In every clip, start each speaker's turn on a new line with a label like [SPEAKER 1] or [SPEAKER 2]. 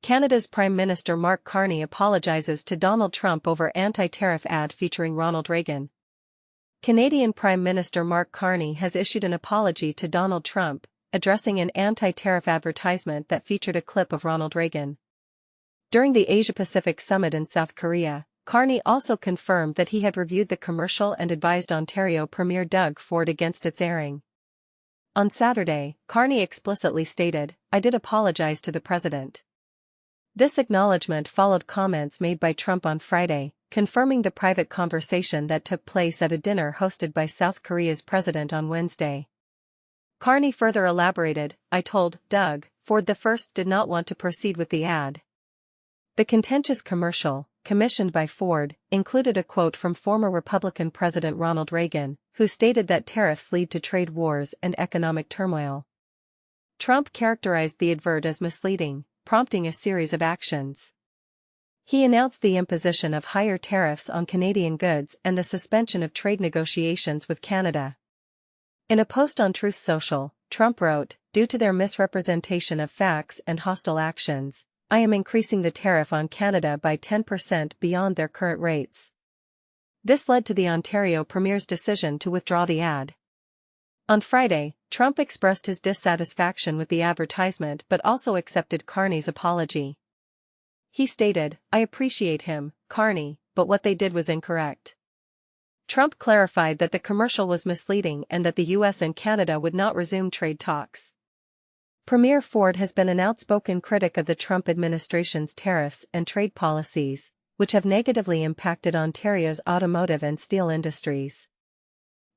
[SPEAKER 1] Canada's Prime Minister Mark Carney apologizes to Donald Trump over anti-tariff ad featuring Ronald Reagan. Canadian Prime Minister Mark Carney has issued an apology to Donald Trump, addressing an anti-tariff advertisement that featured a clip of Ronald Reagan. During the Asia-Pacific Summit in South Korea, Carney also confirmed that he had reviewed the commercial and advised Ontario Premier Doug Ford against its airing. On Saturday, Carney explicitly stated, "I did apologize to the president." This acknowledgement followed comments made by Trump on Friday, confirming the private conversation that took place at a dinner hosted by South Korea's president on Wednesday. Carney further elaborated, "I told Doug Ford the first did not want to proceed with the ad." The contentious commercial, commissioned by Ford, included a quote from former Republican President Ronald Reagan, who stated that tariffs lead to trade wars and economic turmoil. Trump characterized the advert as misleading, prompting a series of actions. He announced the imposition of higher tariffs on Canadian goods and the suspension of trade negotiations with Canada. In a post on Truth Social, Trump wrote, "Due to their misrepresentation of facts and hostile actions, I am increasing the tariff on Canada by 10% beyond their current rates." This led to the Ontario Premier's decision to withdraw the ad. On Friday, Trump expressed his dissatisfaction with the advertisement but also accepted Carney's apology. He stated, "I appreciate him, Carney, but what they did was incorrect." Trump clarified that the commercial was misleading and that the U.S. and Canada would not resume trade talks. Premier Ford has been an outspoken critic of the Trump administration's tariffs and trade policies, which have negatively impacted Ontario's automotive and steel industries.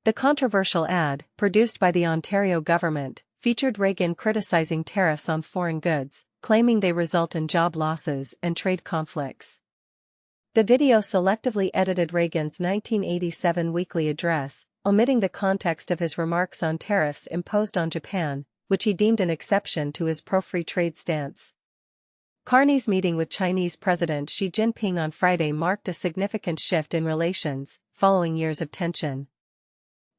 [SPEAKER 1] The controversial ad, produced by the Ontario government, featured Reagan criticizing tariffs on foreign goods, claiming they result in job losses and trade conflicts. The video selectively edited Reagan's 1987 weekly address, omitting the context of his remarks on tariffs imposed on Japan, which he deemed an exception to his pro-free trade stance. Carney's meeting with Chinese President Xi Jinping on Friday marked a significant shift in relations, following years of tension.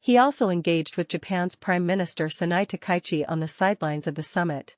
[SPEAKER 1] He also engaged with Japan's Prime Minister Sonai Takaichi on the sidelines of the summit.